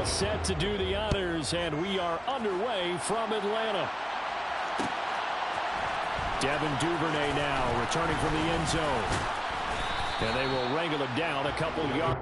all set to do the honors, and we are underway from Atlanta. Devin Duvernay now returning from the end zone. And they will wrangle it down a couple yards.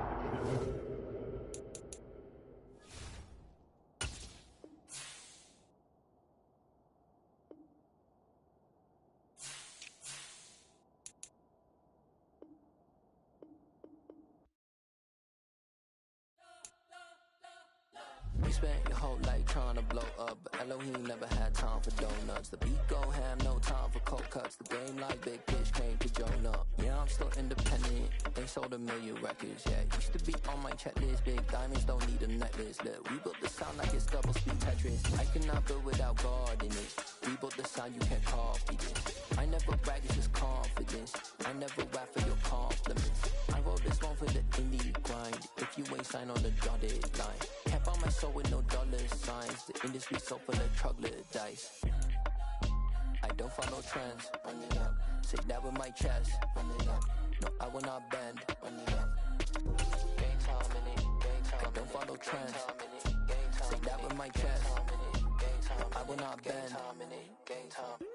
You spent your whole life trying to blow up, but Elohim never had time for donuts. The beat go ham, no time for cold cuts. The game like Big Fish came to Jonah. Yeah, I'm still independent. They sold 1 million records, yeah. Used to be on my checklist. Big diamonds don't need a necklace. Look, we built the sound like it's double speed Tetris. I cannot build without God in it. We built the sound, you can't copy this. I never brag, it's just confidence. I never rap for your compliments. I wrote this one for the indie grind. If you ain't signed on the dotted line, can't buy my soul with no dollar signs. The industry so full of troglodytes. I don't follow trends. Run it up. Say that with my chest. Run it up. No, I will not bend. Run it up. Game time in it. Game time. I don't follow trends. Say that with my chest. No, I will not bend. Game time.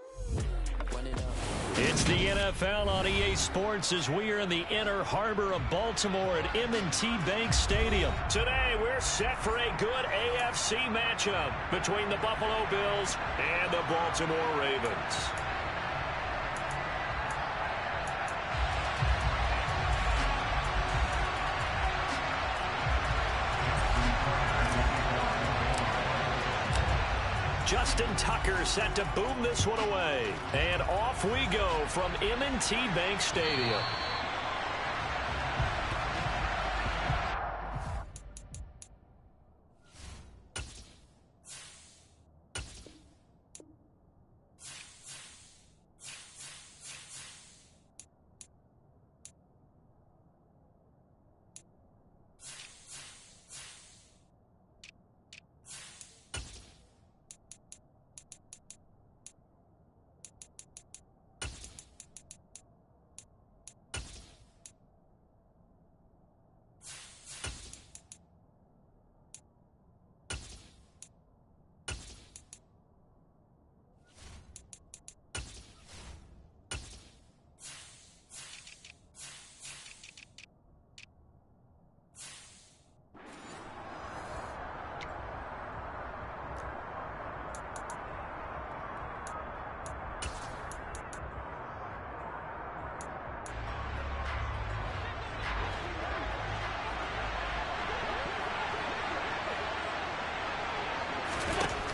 Run it up. It's the NFL on EA Sports as we are in the inner harbor of Baltimore at M&T Bank Stadium. Today, we're set for a good AFC matchup between the Buffalo Bills and the Baltimore Ravens. Justin Tucker set to boom this one away. And off we go from M&T Bank Stadium.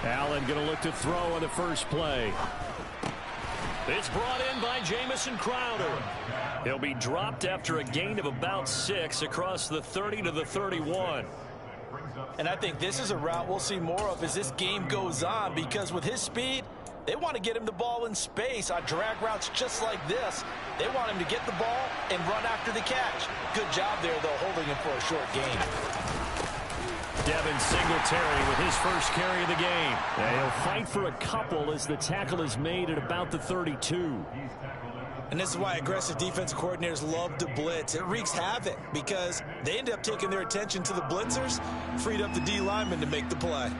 Allen going to look to throw on the first play. It's brought in by Jamison Crowder. He'll be dropped after a gain of about 6 across the 30 to the 31. And I think this is a route we'll see more of as this game goes on, because with his speed, they want to get him the ball in space on drag routes just like this. They want him to get the ball and run after the catch. Good job there, though, holding him for a short gain. Devin Singletary with his first carry of the game. He'll fight for a couple as the tackle is made at about the 32. And this is why aggressive defensive coordinators love to blitz. It wreaks havoc because they end up taking their attention to the blitzers, freed up the D lineman to make the play.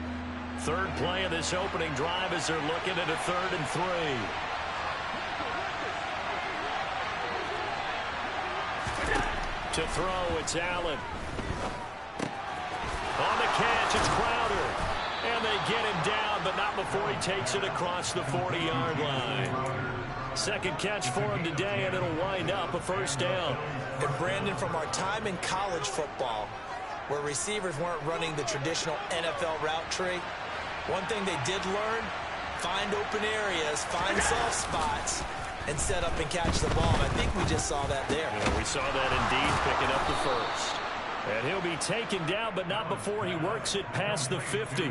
Third play of this opening drive as they're looking at a 3rd and 3. To throw, it's Allen. On the catch, it's Crowder. And they get him down, but not before he takes it across the 40-yard line. Second catch for him today, and it'll wind up a first down. And Brandon, from our time in college football, where receivers weren't running the traditional NFL route tree, one thing they did learn, find open areas, find soft spots, and set up and catch the ball. And I think we just saw that there. Yeah, we saw that indeed, picking up the first. And he'll be taken down, but not before he works it past the 50.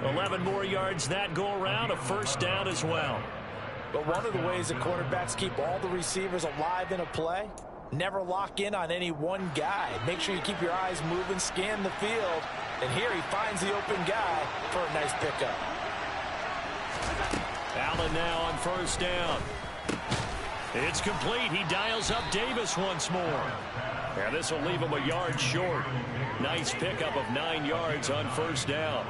11 more yards that go around, a first down as well. But one of the ways that quarterbacks keep all the receivers alive in a play, never lock in on any one guy. Make sure you keep your eyes moving, scan the field. And here he finds the open guy for a nice pickup. Allen now on first down. It's complete. He dials up Davis once more. And this will leave him a yard short. Nice pickup of 9 yards on first down.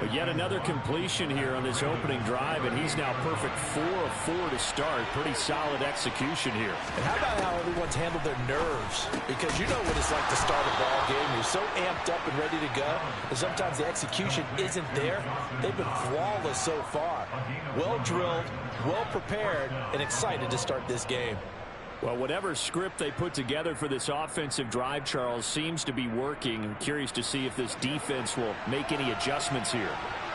But yet another completion here on this opening drive, and he's now perfect 4 of 4 to start. Pretty solid execution here. And how about how everyone's handled their nerves? Because you know what it's like to start a ball game. You're so amped up and ready to go, and sometimes the execution isn't there. They've been flawless so far. Well drilled, well prepared, and excited to start this game. Well, whatever script they put together for this offensive drive, Charles, seems to be working. I'm curious to see if this defense will make any adjustments here.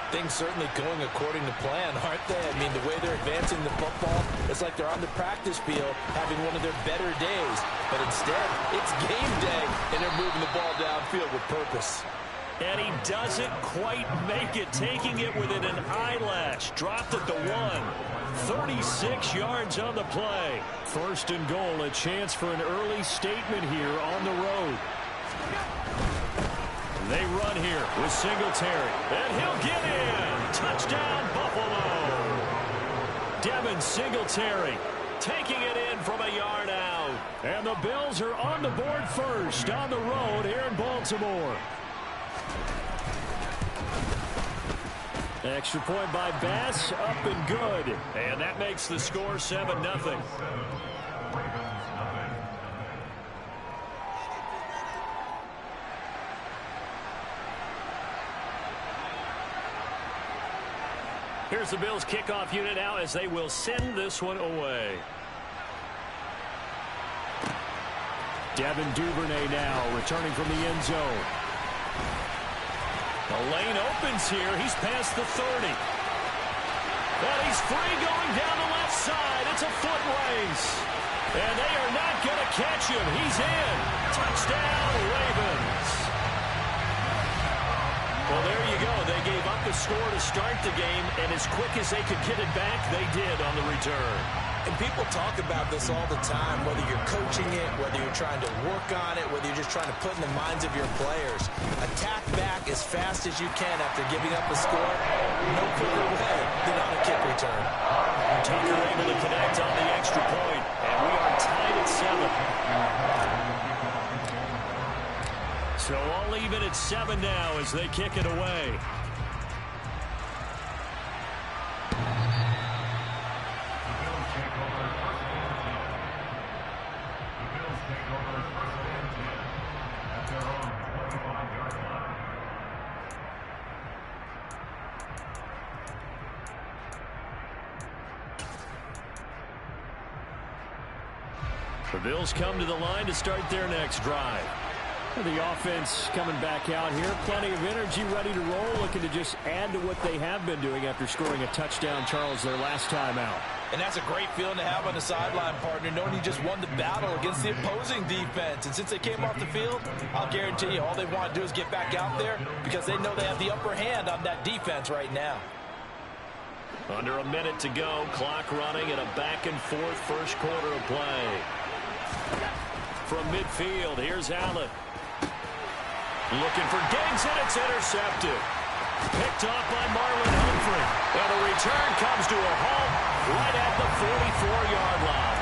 Things certainly going according to plan, aren't they? I mean, the way they're advancing the football, it's like they're on the practice field having one of their better days. But instead, it's game day, and they're moving the ball downfield with purpose. And he doesn't quite make it, taking it within an eyelash. Dropped at the 1. 36 yards on the play. First and goal, a chance for an early statement here on the road. They run here with Singletary, and he'll get in. Touchdown, Buffalo. Devin Singletary taking it in from a yard out. And the Bills are on the board first on the road here in Baltimore. Extra point by Bass, up and good. And that makes the score 7-0. Here's the Bills kickoff unit now as they will send this one away. Devin Duvernay now returning from the end zone. The lane opens here. He's past the 30. And he's free going down the left side. It's a foot race. And they are not going to catch him. He's in. Touchdown, Ravens. Well, there you go. They gave up the score to start the game, and as quick as they could get it back, they did on the return. And people talk about this all the time, whether you're coaching it, whether you're trying to work on it, whether you're just trying to put in the minds of your players. Attack back as fast as you can after giving up a score. No quicker way than on a kick return. Tucker able to connect on the extra point, and we are tied at 7. So all even at 7 now as they kick it away. The Bills come to the line to start their next drive. The offense coming back out here. Plenty of energy, ready to roll, looking to just add to what they have been doing after scoring a touchdown, Charles, their last time out. And that's a great feeling to have on the sideline, partner, knowing you just won the battle against the opposing defense. And since they came off the field, I'll guarantee you all they want to do is get back out there because they know they have the upper hand on that defense right now. Under a minute to go, clock running and a back-and-forth first quarter of play. From midfield, here's Allen. Looking for Diggs, and it's intercepted. Picked off by Marlon Humphrey. And the return comes to a halt right at the 44-yard line.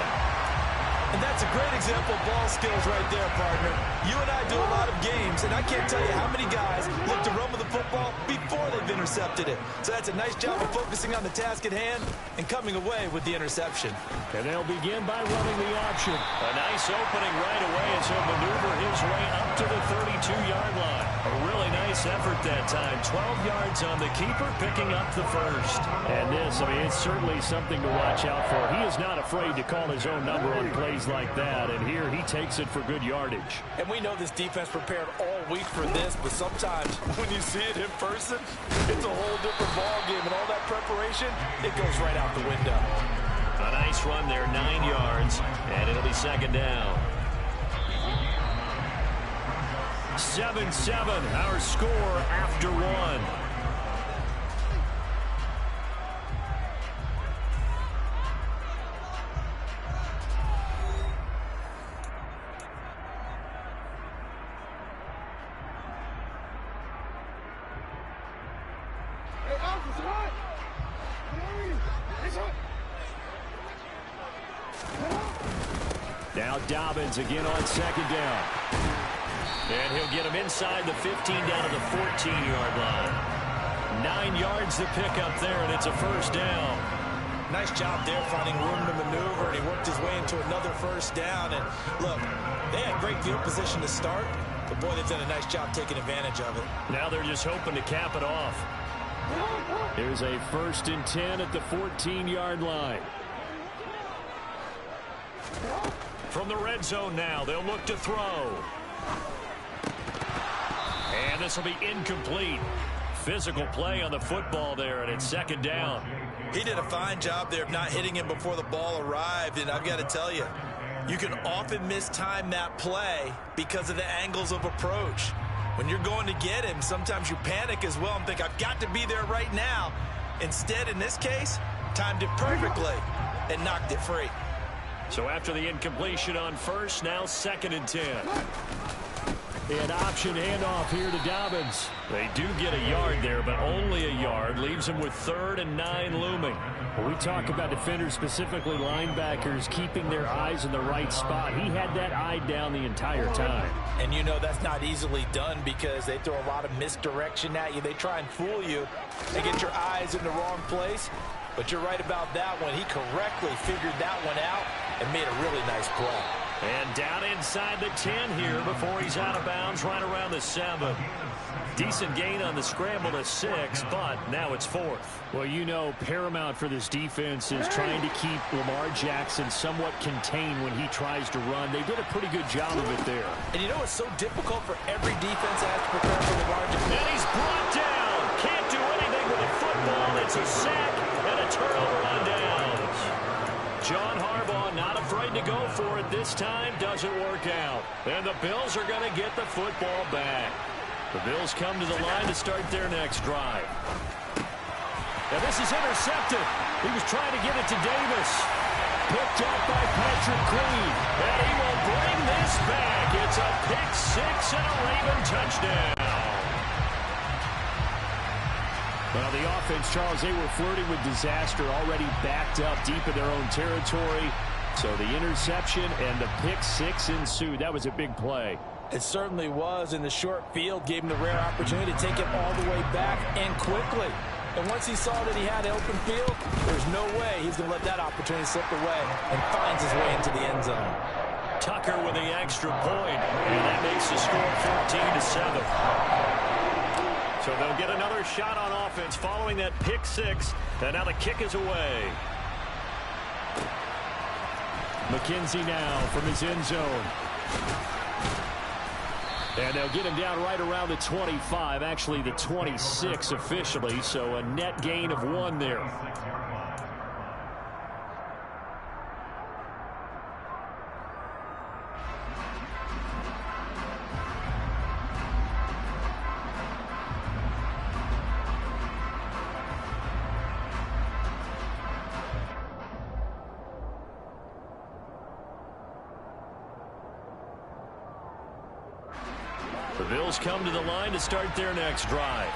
And that's a great example of ball skills right there, partner. You and I do a lot of games, and I can't tell you how many guys look to run with the football before they've intercepted it. So that's a nice job of focusing on the task at hand and coming away with the interception. And they'll begin by running the option. A nice opening right away as he'll maneuver his way up to the 32-yard line. A really nice effort that time. 12 yards on the keeper, picking up the first. And this, I mean, it's certainly something to watch out for. He is not afraid to call his own number on plays like that. And here he takes it for good yardage. And we know this defense prepared all week for this, but sometimes when you see it in person, it's a whole different ball game. And all that preparation, it goes right out the window. A nice run there, 9 yards, and it'll be second down. 7-7, our score after one. Now Dobbins again on second down. And he'll get him inside the 15 down to the 14-yard line. 9 yards to pick up there, and it's a first down. Nice job there finding room to maneuver, and he worked his way into another first down. And look, they had great field position to start, but boy, they've done a nice job taking advantage of it. Now they're just hoping to cap it off. Here's a 1st and 10 at the 14-yard line. From the red zone now, they'll look to throw. And this will be incomplete. Physical play on the football there, and it's second down. He did a fine job there of not hitting him before the ball arrived, and I've got to tell you, you can often mistime that play because of the angles of approach. When you're going to get him, sometimes you panic as well and think, I've got to be there right now. Instead, in this case, timed it perfectly and knocked it free. So after the incompletion on first, now 2nd and 10. An option handoff here to Dobbins. They do get a yard there, but only a yard. Leaves him with 3rd and 9 looming. When we talk about defenders, specifically linebackers, keeping their eyes in the right spot, he had that eye down the entire time. And you know that's not easily done because they throw a lot of misdirection at you. They try and fool you and get your eyes in the wrong place. But you're right about that one. He correctly figured that one out and made a really nice play. And down inside the 10 here before he's out of bounds right around the 7. Decent gain on the scramble to 6, but now it's 4th. Well, you know, paramount for this defense is trying to keep Lamar Jackson somewhat contained when he tries to run. They did a pretty good job of it there. And you know it's so difficult for every defense that has to prepare for Lamar Jackson. And he's brought down. Can't do anything with a football. It's a sack and a turnover on downs. John Harbaugh not afraid to go for it this time. Doesn't work out. And the Bills are going to get the football back. The Bills come to the line to start their next drive. Now this is intercepted. He was trying to get it to Davis. Picked up by Patrick Queen. And he will bring this back. It's a pick 6 and a Raven touchdown. Well, the offense, Charles, they were flirting with disaster, already backed up deep in their own territory. So the interception and the pick 6 ensued. That was a big play. It certainly was, and the short field gave him the rare opportunity to take it all the way back and quickly. And once he saw that he had open field, there's no way he's going to let that opportunity slip away, and finds his way into the end zone. Tucker with the extra point, and that makes the score 14-7. So they'll get another shot on offense following that pick 6, and now the kick is away. McKenzie now from his end zone. And they'll get him down right around the 25, actually the 26 officially, so a net gain of 1 there. The Bills come to the line to start their next drive.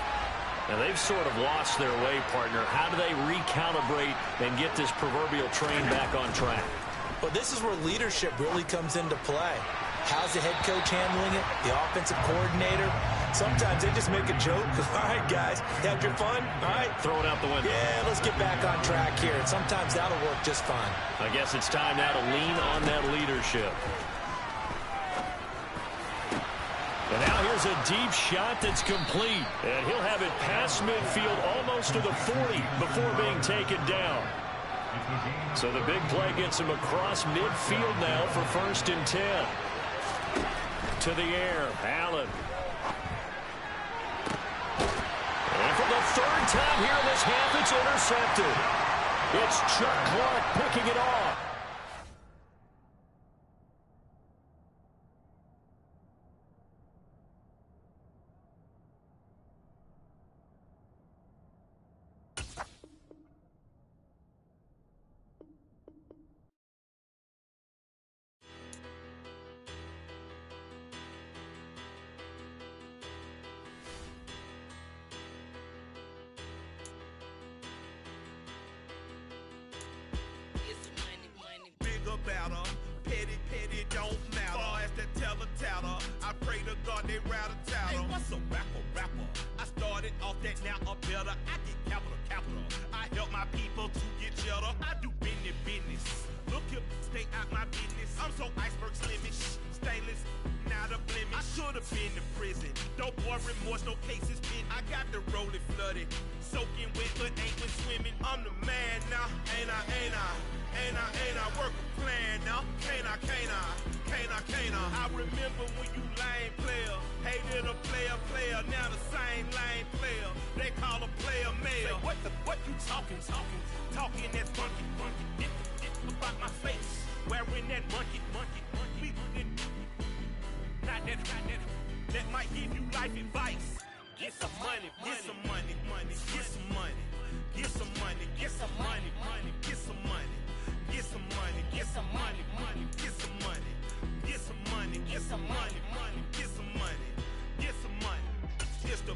Now they've sort of lost their way, partner. How do they recalibrate and get this proverbial train back on track? Well, this is where leadership really comes into play. How's the head coach handling it? The offensive coordinator? Sometimes they just make a joke. All right, guys, you had your fun? All right. Throw it out the window. Yeah, let's get back on track here. And sometimes that'll work just fine. I guess it's time now to lean on that leadership. And now here's a deep shot that's complete. And he'll have it past midfield almost to the 40 before being taken down. So the big play gets him across midfield now for 1st and 10. To the air, Allen. And for the 3rd time here in this half, it's intercepted. It's Chuck Clark picking it off. it off that now I'm better. I get capital. I help my people to get cheddar. I do business. Look here, stay out my business. I'm so iceberg slimish, stainless, not a blemish. I should have been to prison. Don't boy remorse, no cases pinned. I got the rolling flooded, soaking wet, but ain't been swimming. I'm the man now, ain't I? Work a plan now, can't I? I remember when you lame player, hated a player, now the same lame player. They call a player mayor. What you talking that's funky. About my face, wearing that monkey. We not that. That might give you life advice. Get some money. Get some money. Get some money. Get some money. Get some money. Get some money. Get some money. Get some money. Get some money. Get some money. Get some money. Get some money. Get some money. It's the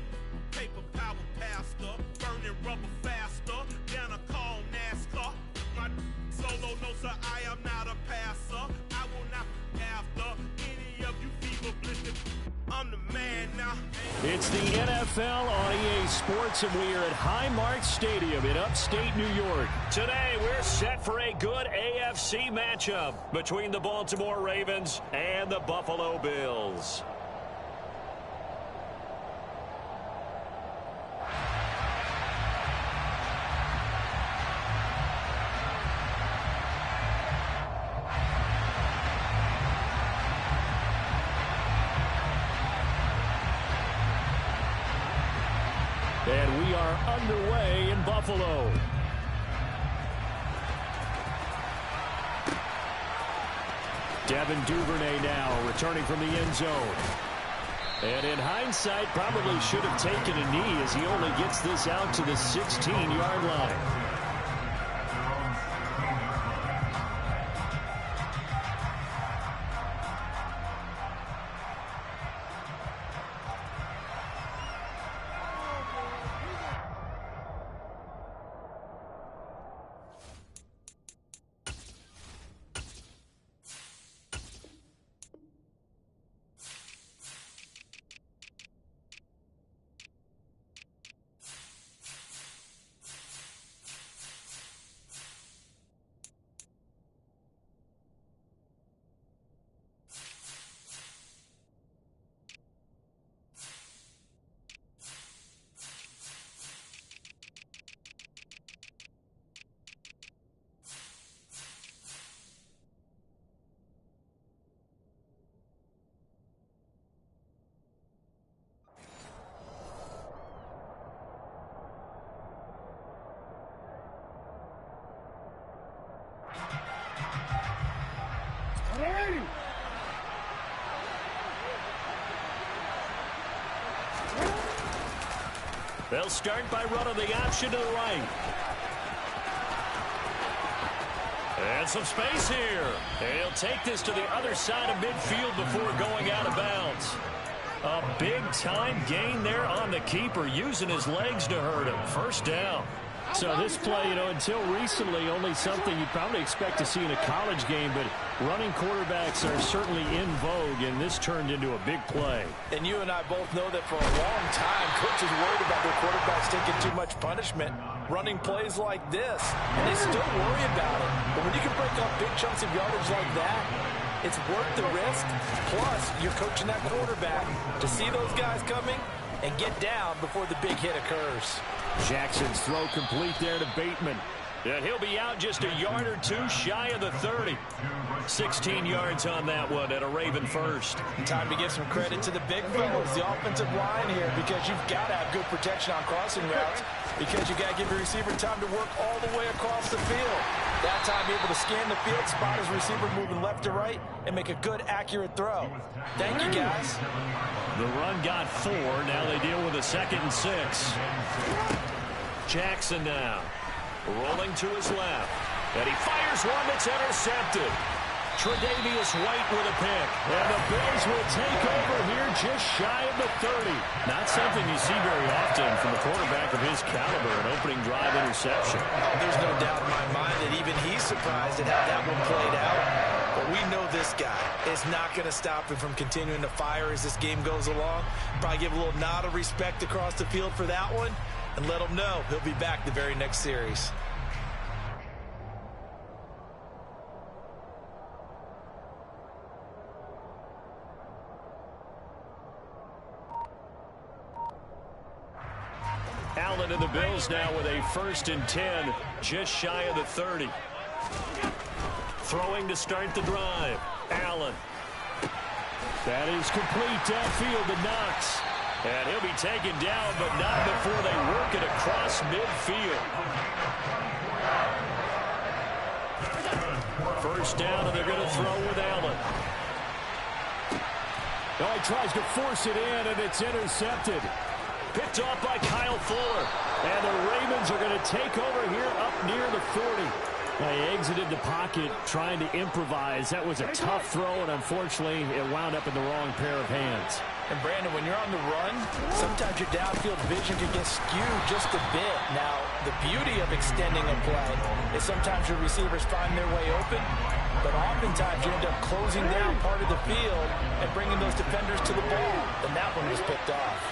paper power pastor, burning rubber faster. Down a call NASCAR. My solo no sir, I am not a passer. I will not after any of you fever blistered. I'm the man now. It's the NFL on EA Sports, and we are at Highmark Stadium in upstate New York. Today, we're set for a good AFC matchup between the Baltimore Ravens and the Buffalo Bills. And we are underway in Buffalo. Devin Duvernay now returning from the end zone. And in hindsight, probably should have taken a knee as he only gets this out to the 16-yard line. They'll start by running the option to the right. And some space here. And he'll take this to the other side of midfield before going out of bounds. A big-time gain there on the keeper, using his legs to hurt him. First down. So this play, until recently, only something you'd probably expect to see in a college game, but running quarterbacks are certainly in vogue, and this turned into a big play. And you and I both know that for a long time, coaches worried about their quarterbacks taking too much punishment, running plays like this, and they still worry about it. But when you can break up big chunks of yardage like that, it's worth the risk. Plus, you're coaching that quarterback to see those guys coming and get down before the big hit occurs. Jackson's throw complete there to Bateman. And he'll be out just a yard or two shy of the 30. 16 yards on that one at a Raven first. Time to give some credit to the big fellas, the offensive line here, because you've got to have good protection on crossing routes, because you got to give your receiver time to work all the way across the field. That time able to scan the field, spot his receiver moving left to right, and make a good, accurate throw. Thank you, guys. The run got 4. Now they deal with a 2nd and 6. Jackson now rolling to his left. And he fires one that's intercepted. Tre'Davious White with a pick. And the Bills will take over here just shy of the 30. Not something you see very often from a quarterback of his caliber, an opening drive interception. Oh, there's no doubt in my mind that even he's surprised at how that one played out. But we know this guy is not going to stop him from continuing to fire as this game goes along. Probably give a little nod of respect across the field for that one and let him know he'll be back the very next series. Allen and the Bills now with a 1st and 10, just shy of the 30. Throwing to start the drive. Allen. That is complete downfield to Knox. And he'll be taken down, but not before they work it across midfield. 1st down, and they're going to throw with Allen. Oh, he tries to force it in, and it's intercepted. Picked off by Kyle Fuller. And the Ravens are going to take over here up near the 40. They exited the pocket trying to improvise. That was a tough throw, and unfortunately, it wound up in the wrong pair of hands. And Brandon, when you're on the run, sometimes your downfield vision can get skewed just a bit. Now, the beauty of extending a play is sometimes your receivers find their way open, but oftentimes you end up closing down part of the field and bringing those defenders to the ball. And that one was picked off.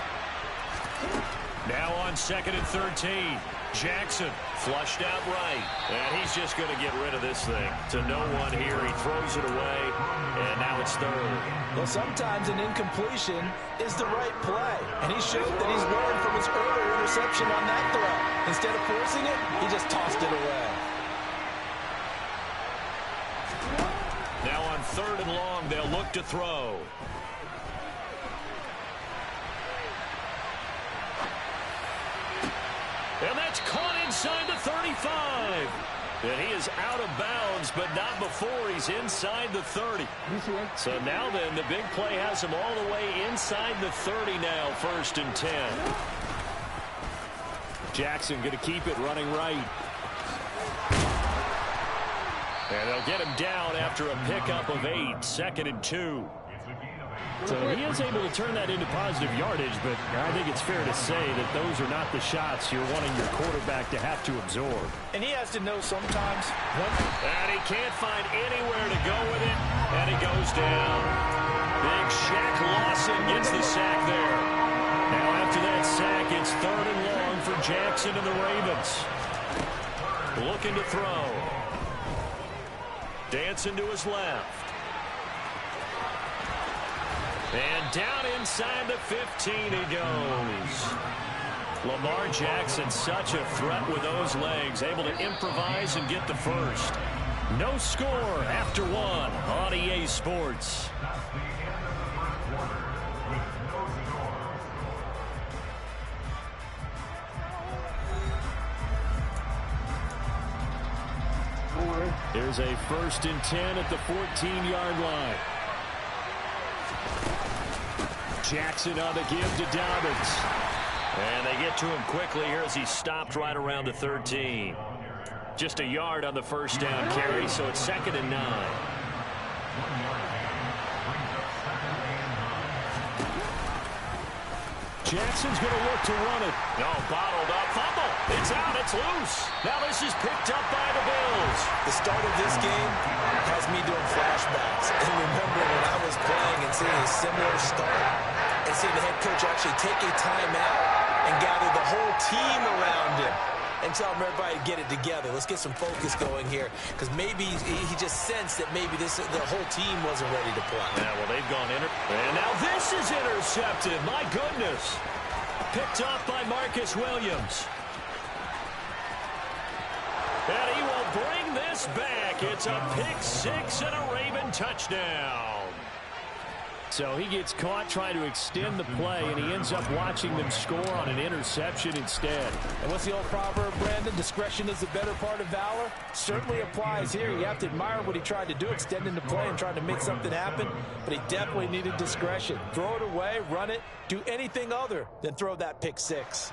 Now on 2nd and 13. Jackson flushed out right. And he's just going to get rid of this thing. To no one here. He throws it away. And now it's 3rd. Well, sometimes an incompletion is the right play. And he showed that he's learned from his earlier interception on that throw. Instead of forcing it, he just tossed it away. Now on 3rd and long, they'll look to throw. And that's caught inside the 35. And he is out of bounds, but not before he's inside the 30. So now then, the big play has him all the way inside the 30 now, 1st and 10. Jackson going to keep it running right. And they'll get him down after a pickup of 8, 2nd and 2. So he is able to turn that into positive yardage, but I think it's fair to say that those are not the shots you're wanting your quarterback to have to absorb. And he has to know sometimes when... And he can't find anywhere to go with it, and he goes down. Big Shaq Lawson gets the sack there. Now after that sack, it's 3rd and long for Jackson and the Ravens. Looking to throw. Dancing to his left. And down inside the 15 he goes. Lamar Jackson, such a threat with those legs, able to improvise and get the 1st. No score after 1 on EA Sports. Here's a 1st and 10 at the 14-yard line. Jackson on the give to Dobbins. And they get to him quickly here as he stopped right around the 13. Just a yard on the 1st down carry, so it's 2nd and 9. Jackson's going to look to run it. No, bottled up. Fumble. It's out. It's loose. Now this is picked up by the Bills. The start of this game has me doing flashbacks. And remembering when I was playing and seeing a similar start and seeing the head coach actually take a timeout and gather the whole team around him and tell everybody to get it together. Let's get some focus going here, because maybe he just sensed that maybe the whole team wasn't ready to play. Yeah, well, they've gone and now this is intercepted. My goodness. Picked off by Marcus Williams. And he will bring this back. It's a pick 6 and a Raven touchdown. So he gets caught trying to extend the play, and he ends up watching them score on an interception instead. And what's the old proverb, Brandon? Discretion is the better part of valor. Certainly applies here. You have to admire what he tried to do, extending the play and trying to make something happen. But he definitely needed discretion. Throw it away, run it, do anything other than throw that pick 6.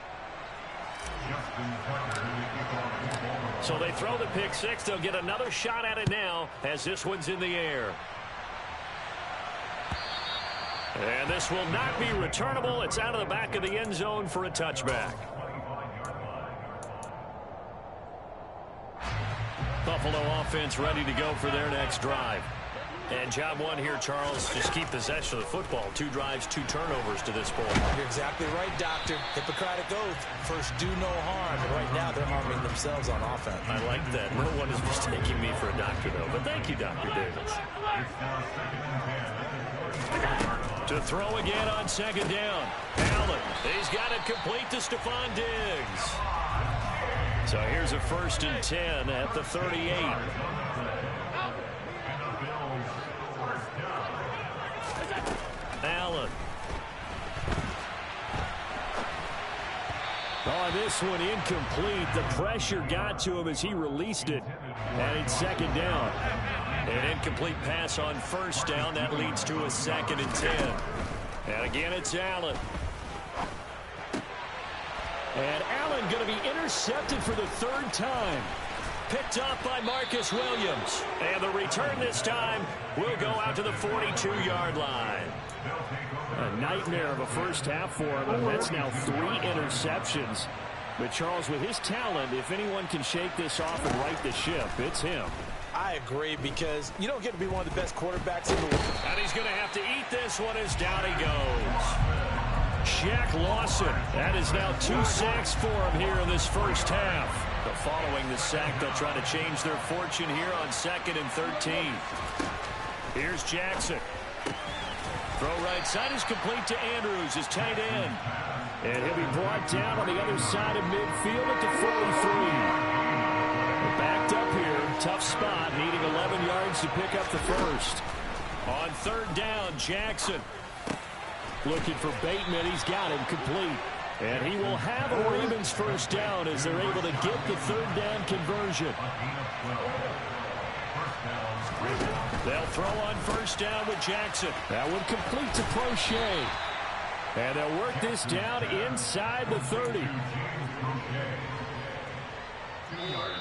So they throw the pick 6. They'll get another shot at it now as this one's in the air. And this will not be returnable. It's out of the back of the end zone for a touchback. Buffalo offense ready to go for their next drive. And job one here, Charles, just keep possession of the football. 2 drives, 2 turnovers to this point. You're exactly right, Doctor. Hippocratic oath. First, do no harm. And right now, they're harming themselves on offense. I like that. No one is mistaking me for a doctor, though. But thank you, Dr. Davis. To throw again on 2nd down. Allen, he's got it complete to Stephon Diggs. So here's a 1st and 10 at the 38. Allen. Oh, this one incomplete. The pressure got to him as he released it. And it's 2nd down. An incomplete pass on 1st down. That leads to a 2nd and 10. And again, it's Allen. And Allen going to be intercepted for the 3rd time. Picked up by Marcus Williams. And the return this time will go out to the 42-yard line. A nightmare of a first half for him, and that's now 3 interceptions. But Charles, with his talent, if anyone can shake this off and right the ship, it's him. I agree, because you don't get to be one of the best quarterbacks in the world. And he's going to have to eat this one as down he goes. Shaq Lawson. That is now 2 sacks for him here in this first half. But following the sack, they'll try to change their fortune here on 2nd and 13. Here's Jackson. Throw right side is complete to Andrews, his tight end. And he'll be brought down on the other side of midfield at the 43. Backed up here, tough spot, needing 11 yards to pick up the 1st. On 3rd down, Jackson. Looking for Bateman, he's got him complete. And he will have a Ravens 1st down as they're able to get the 3rd down conversion. They'll throw on 1st down with Jackson. That one complete to Prochet. And they'll work this down inside the 30.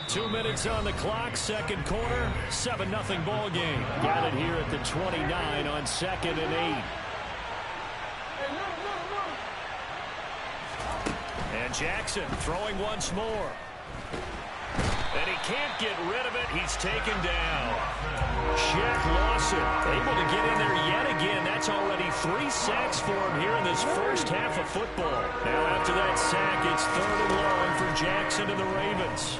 2 minutes on the clock, 2nd quarter, 7-0 ball game. Got it here at the 29 on 2nd and 8. And Jackson throwing once more. And he can't get rid of it. He's taken down. Shaq Lawson able to get in there yet again. That's already 3 sacks for him here in this first half of football. Now after that sack, it's 3rd and long for Jackson and the Ravens.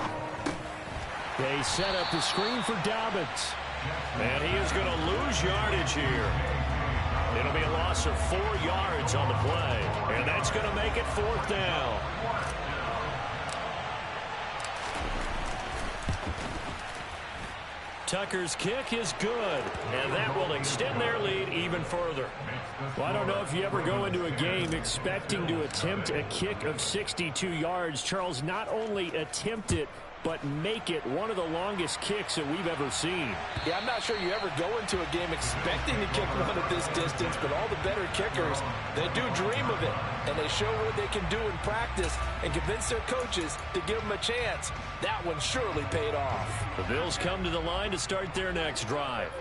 They set up the screen for Dobbins. And he is going to lose yardage here. It'll be a loss of 4 yards on the play. And that's going to make it 4th down. Tucker's kick is good, and that will extend their lead even further. Well, I don't know if you ever go into a game expecting to attempt a kick of 62 yards. Charles, not only attempt it, but make it one of the longest kicks that we've ever seen. Yeah, I'm not sure you ever go into a game expecting to kick one at this distance, but all the better kickers, they do dream of it, and they show what they can do in practice and convince their coaches to give them a chance. That one surely paid off. The Bills come to the line to start their next drive.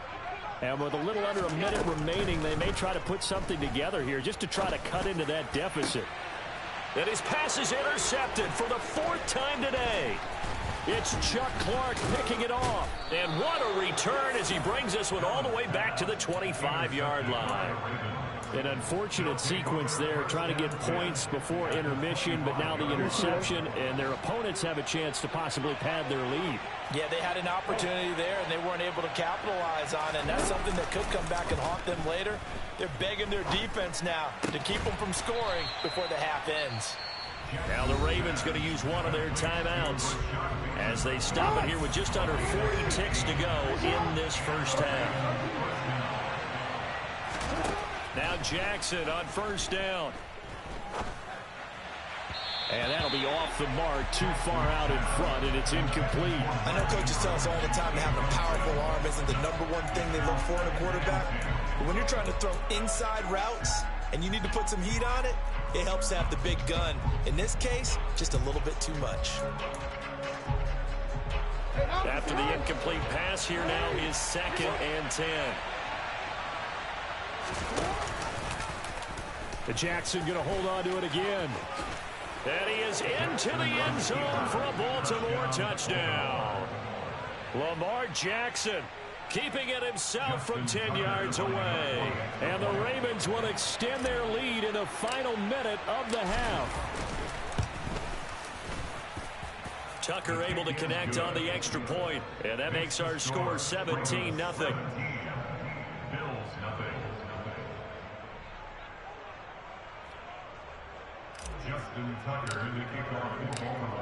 And with a little under a minute remaining, they may try to put something together here just to try to cut into that deficit. And his pass is intercepted for the 4th time today. It's Chuck Clark picking it off. And what a return as he brings this one all the way back to the 25-yard line. An unfortunate sequence there, trying to get points before intermission, but now the interception, and their opponents have a chance to possibly pad their lead. Yeah, they had an opportunity there, and they weren't able to capitalize on it, and that's something that could come back and haunt them later. They're begging their defense now to keep them from scoring before the half ends. Now the Ravens going to use one of their timeouts as they stop it here with just under 40 ticks to go in this first half. Now Jackson on 1st down. And that'll be off the mark, too far out in front, and it's incomplete. I know coaches tell us all the time that having a powerful arm isn't the #1 thing they look for in a quarterback. But when you're trying to throw inside routes and you need to put some heat on it, it helps to have the big gun. In this case, just a little bit too much. After the incomplete pass, here now is 2nd and 10. The Jackson going to hold on to it again. And he is into the end zone for a Baltimore touchdown. Lamar Jackson keeping it himself from 10 yards away. And the Ravens will extend their lead in the final minute of the half. Tucker able to connect on the extra point, and that makes our score 17-0.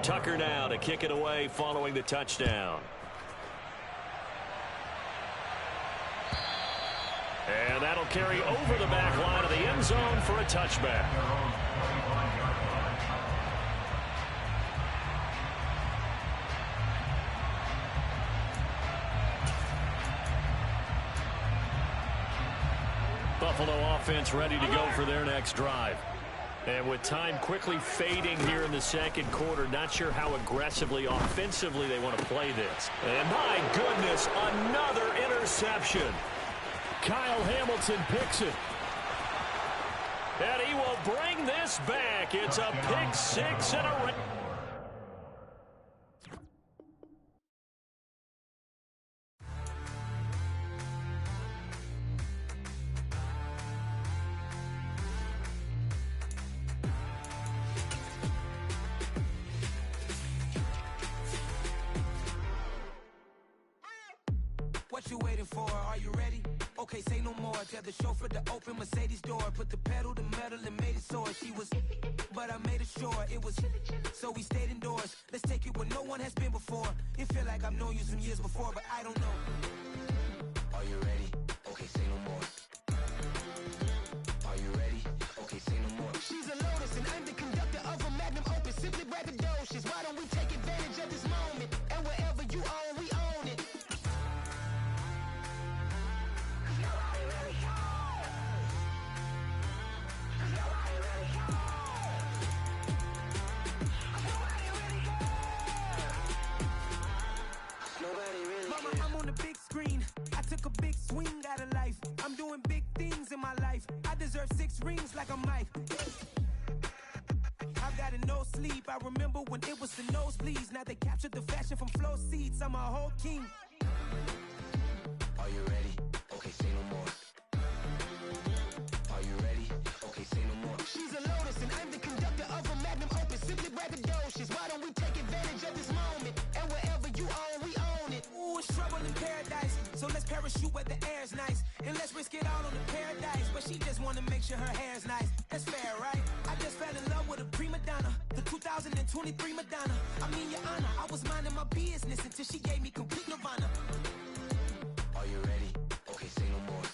Tucker now to kick it away following the touchdown. And that'll carry over the back line of the end zone for a touchback. Buffalo offense ready to go for their next drive. And with time quickly fading here in the second quarter, not sure how aggressively, offensively they want to play this. And my goodness, another interception. Kyle Hamilton picks it. And he will bring this back. It's a pick six and a... What you waiting for? Are you ready? Okay, say no more. Tell the chauffeur to open Mercedes door. Put the pedal to metal and made it soar. She was, but I made it sure it was. So we stayed indoors. Let's take it where no one has been before. It feel like I've known you some years before, but I don't know. Are you ready? Okay, say no more. Are you ready? Okay, say no more. She's a Lotus and I'm the conductor of a Magnum Opus. Simply braggadocious. Why don't we take advantage of this moment? And wherever you own, we own it. I'm on the big screen. I took a big swing out of life. I'm doing big things in my life. I deserve 6 rings like a Mike. I've got no sleep. I remember when it was the nosebleeds. Now they captured the fashion from flow seats. I'm a whole king. Are you ready? Okay, say no more. Are you ready? Okay, say no more. She's a Lotus and I'm the conductor of a Magnum Opus. Simply braggadocious. Why don't we take advantage of this moment? And wherever you own, we own it. Ooh, it's trouble in paradise. So let's parachute where the air's nice. And let's risk it all on the paradise. But she just wanna make sure her hair's nice. That's fair, right? I just fell in love with a prima donna. The 2023 Madonna. I mean, your honor, I was minding my business until she gave me complete nirvana. Are you ready? Okay, say no more.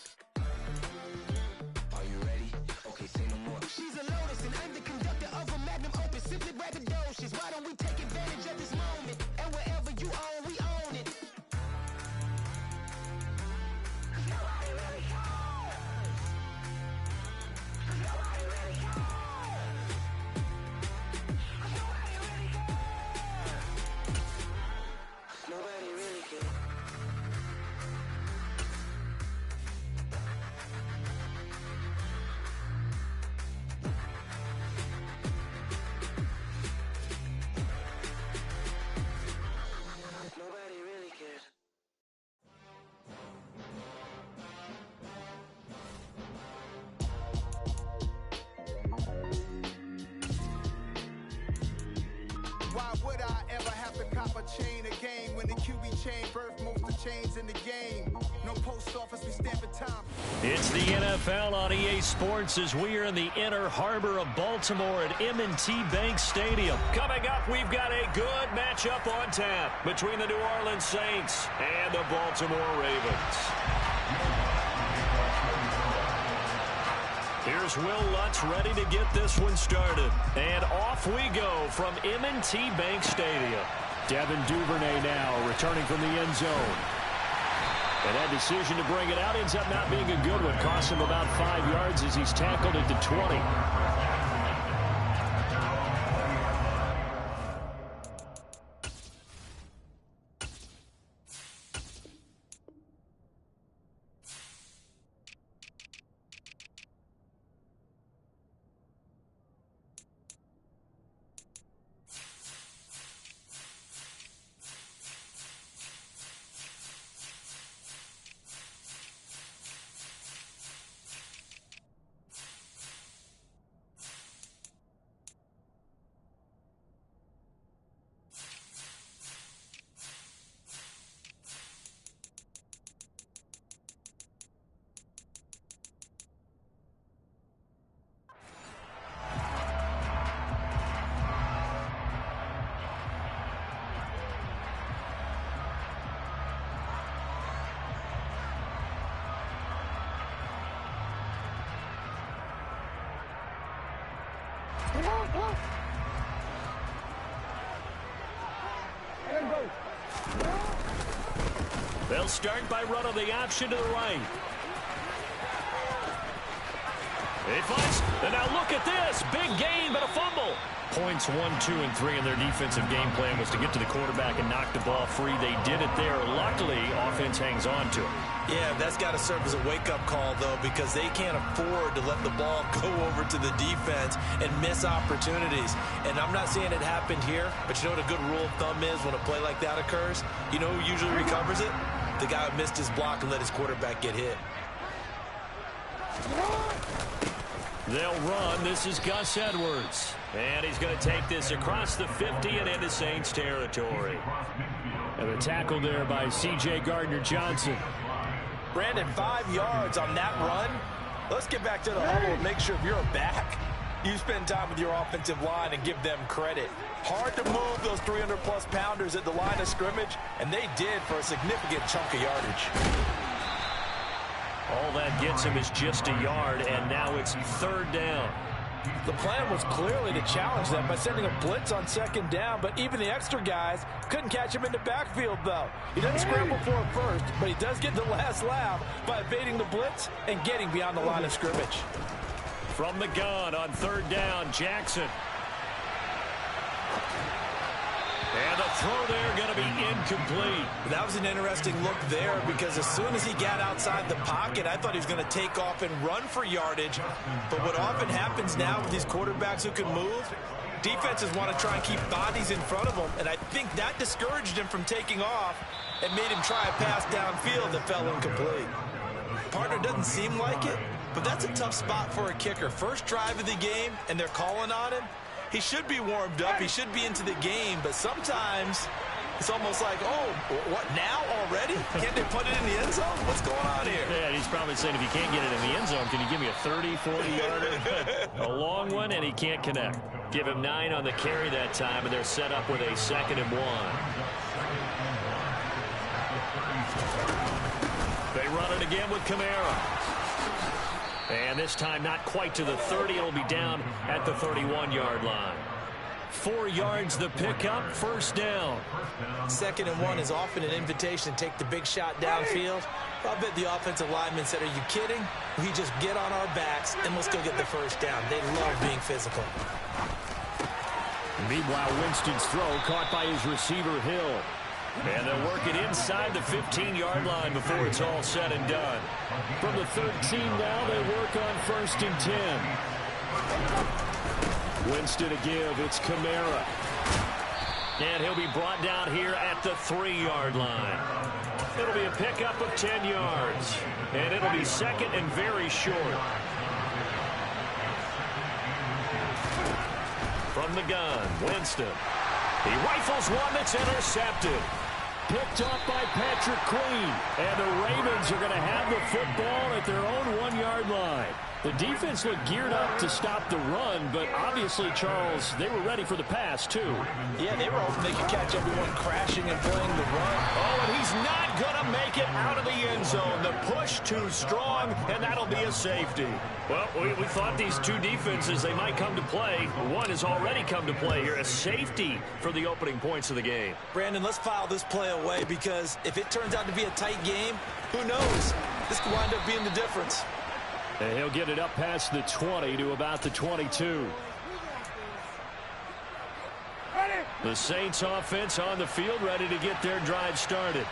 Are you ready? Okay, say no more. She's a Lotus and I'm the conductor of a Magnum Opus. Simply braggadocious. Why don't we take advantage of this moment? And wherever you own, we own it. Nobody really cares. Nobody really cares. Why would I ever have to cop a chain again when the QB chain birthed most of chains in the game? No post office, we stamp in time. It's the NFL on EA Sports as we are in the inner harbor of Baltimore at M&T Bank Stadium. Coming up, we've got a good matchup on tap between the New Orleans Saints and the Baltimore Ravens. Here's Will Lutz ready to get this one started. And off we go from M&T Bank Stadium. Devin Duvernay now returning from the end zone. And that decision to bring it out ends up not being a good one. Costs him about 5 yards as he's tackled at the 20. They'll start by running the option to the right. He finds, and now look at this. Big gain, but a fumble. Points 1, 2, and 3 in their defensive game plan was to get to the quarterback and knock the ball free. They did it there. Luckily, offense hangs on to it. Yeah, that's got to serve as a wake-up call, though, because they can't afford to let the ball go over to the defense and miss opportunities. And I'm not saying it happened here, but you know what a good rule of thumb is when a play like that occurs? You know who usually recovers it? The guy who missed his block and let his quarterback get hit. They'll run. This is Gus Edwards. And he's going to take this across the 50 and into Saints territory. And the tackle there by C.J. Gardner-Johnson. Brandon, 5 yards on that run. Let's get back to the huddle and make sure if you're a back, you spend time with your offensive line and give them credit. Hard to move those 300-plus pounders at the line of scrimmage, and they did for a significant chunk of yardage. All that gets him is just a yard, and now it's 3rd down. The plan was clearly to challenge them by sending a blitz on 2nd down, but even the extra guys couldn't catch him in the backfield, though. He doesn't scramble for it first, but he does get the last laugh by evading the blitz and getting beyond the line of scrimmage. From the gun on 3rd down, Jackson. And the throw there going to be incomplete. That was an interesting look there because as soon as he got outside the pocket, I thought he was going to take off and run for yardage. But what often happens now with these quarterbacks who can move, defenses want to try and keep bodies in front of them. And I think that discouraged him from taking off and made him try a pass downfield that fell incomplete. Partner doesn't seem like it, but that's a tough spot for a kicker. First drive of the game, and they're calling on him. He should be warmed up. He should be into the game. But sometimes it's almost like, oh, what, now already? Can't they put it in the end zone? What's going on here? Yeah, he's probably saying if you can't get it in the end zone, can you give me a 30, 40-yarder? A long one, and he can't connect. Give him 9 on the carry that time, and they're set up with a 2nd and 1. They run it again with Kamara. And this time not quite to the 30. It'll be down at the 31-yard line. 4 yards the pickup, 1st down. 2nd and 1 is often an invitation to take the big shot downfield. I bet the offensive lineman said, are you kidding? We just get on our backs and let's go get the 1st down. They love being physical. Meanwhile, Winston's throw caught by his receiver, Hill. And they'll work it inside the 15-yard line before it's all said and done. From the 13 now, they work on 1st and 10. Winston to give. It's Kamara. And he'll be brought down here at the 3-yard line. It'll be a pickup of 10 yards. And it'll be 2nd and very short. From the gun, Winston. He rifles one that's intercepted. Picked up by Patrick Queen. And the Ravens are going to have the football at their own 1-yard line. The defense looked geared up to stop the run, but obviously, Charles, they were ready for the pass, too. Yeah, they were hoping they could catch everyone crashing and playing the run. Oh, and he's not going to make it out of the end zone. The push too strong, and that'll be a safety. Well, we thought these two defenses, they might come to play. One has already come to play here, a safety for the opening points of the game. Brandon, let's file this play away because if it turns out to be a tight game, who knows? This could wind up being the difference. And he'll get it up past the 20 to about the 22. The Saints offense on the field ready to get their drive started.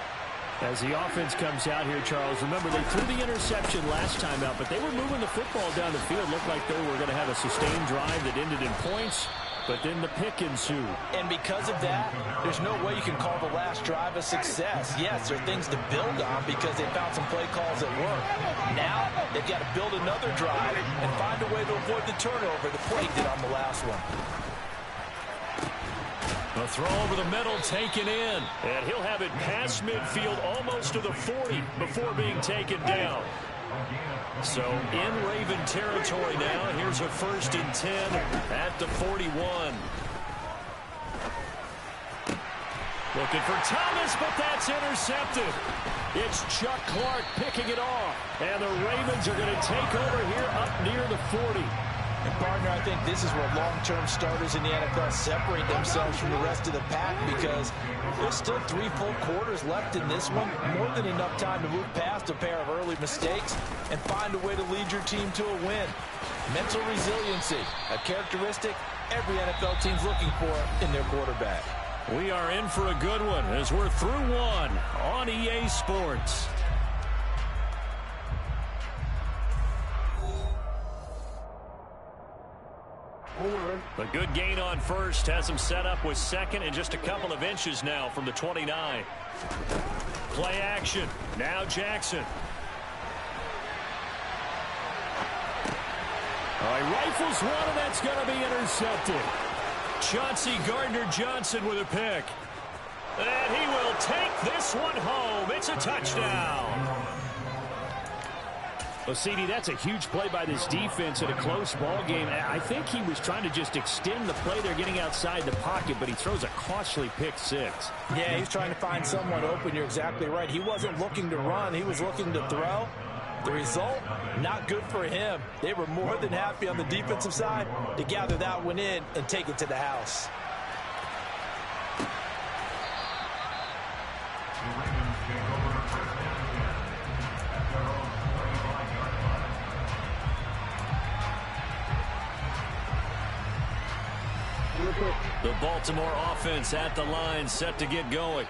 As the offense comes out here, Charles, remember they threw the interception last time out, but they were moving the football down the field. Looked like they were going to have a sustained drive that ended in points, but then the pick ensued. And because of that, there's no way you can call the last drive a success. Yes, there are things to build on because they found some play calls that work. Now, they've got to build another drive and find a way to avoid the turnover the play did on the last one. A throw over the middle taken in. And he'll have it past midfield almost to the 40 before being taken down. So in Raven territory now. Here's a 1st and 10 at the 41. Looking for Thomas, but that's intercepted. It's Chuck Clark picking it off. And the Ravens are going to take over here up near the 40. partner, I think this is where long-term starters in the NFL separate themselves from the rest of the pack, because there's still 3 full quarters left in this one. More than enough time to move past a pair of early mistakes and find a way to lead your team to a win. Mental resiliency, a characteristic every NFL team's looking for in their quarterback. We are in for a good one as we're through one on EA Sports. A good gain on first has him set up with second and just a couple of inches now from the 29. Play action. Now Jackson. He rifles one, and that's going to be intercepted. Chauncey Gardner-Johnson with a pick. And he will take this one home. It's a touchdown. Well, CD, that's a huge play by this defense in a close ball game. I think he was trying to just extend the play. They're getting outside the pocket, but he throws a costly pick six. Yeah, he's trying to find someone open. You're exactly right. He wasn't looking to run. He was looking to throw. The result, not good for him. They were more than happy on the defensive side to gather that one in and take it to the house. The Baltimore offense at the line, set to get going.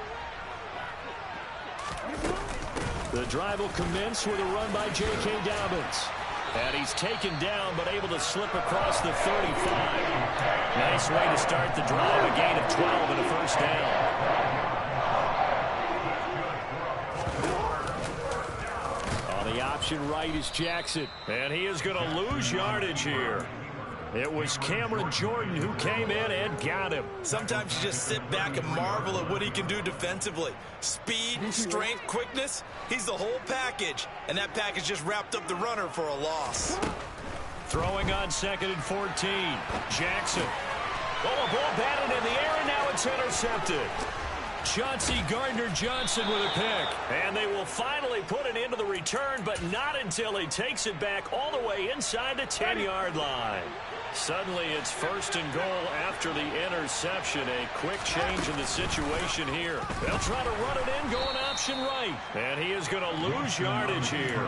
The drive will commence with a run by J.K. Dobbins. And he's taken down, but able to slip across the 35. Nice way to start the drive, a gain of 12 and a first down. On the option right is Jackson. And he is going to lose yardage here. It was Cameron Jordan who came in and got him. Sometimes you just sit back and marvel at what he can do defensively. Speed, strength, quickness, he's the whole package. And that package just wrapped up the runner for a loss. Throwing on 2nd and 14. Jackson. Oh, a ball batted in the air, and now it's intercepted. Chauncey Gardner-Johnson with a pick. And they will finally put it into the return, but not until he takes it back all the way inside the 10-yard line. Suddenly it's 1st and goal after the interception. A quick change in the situation here. They'll try to run it in, going option right. And he is going to lose yardage here.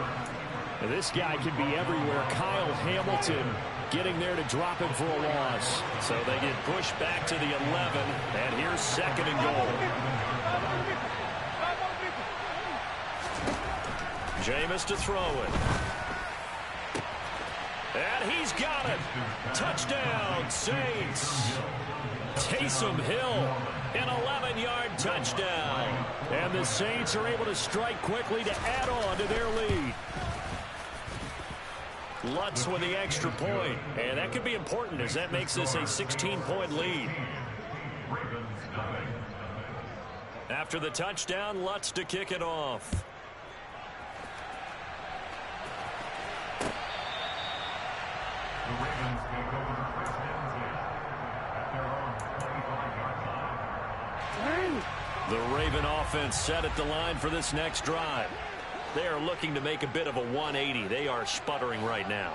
Now, this guy can be everywhere. Kyle Hamilton getting there to drop him for a loss. So they get pushed back to the 11, and here's 2nd and goal. Jameis to throw it. And he's got it. Touchdown, Saints. Taysom Hill, an 11-yard touchdown. And the Saints are able to strike quickly to add on to their lead. Lutz with the extra point. And that could be important as that makes this a 16-point lead. After the touchdown, Lutz to kick it off. The Raven offense set at the line for this next drive. They are looking to make a bit of a 180. They are sputtering right now.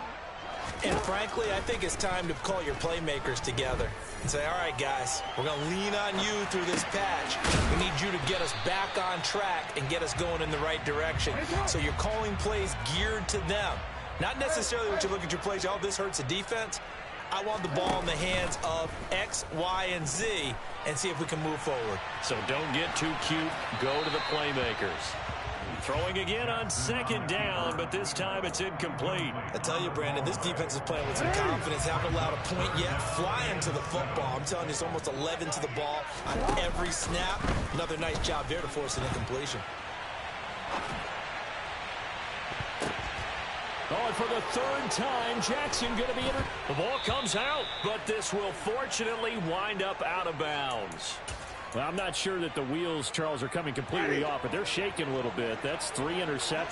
And frankly, I think it's time to call your playmakers together and say, all right, guys, we're going to lean on you through this patch. We need you to get us back on track and get us going in the right direction. So you're calling plays geared to them. Not necessarily what you look at your plays, oh, this hurts the defense. I want the ball in the hands of X, Y, and Z and see if we can move forward. So don't get too cute. Go to the playmakers. Throwing again on 2nd down, but this time it's incomplete. I tell you, Brandon, this defense is playing with some confidence. Haven't allowed a point yet. Flying to the football. I'm telling you, it's almost 11 to the ball on every snap. Another nice job there to force an incompletion. Oh, for the 3rd time, Jackson going to be in. The ball comes out, but this will fortunately wind up out of bounds. Well, I'm not sure that the wheels, Charles, are coming completely off, but they're shaking a little bit. That's 3 interceptions.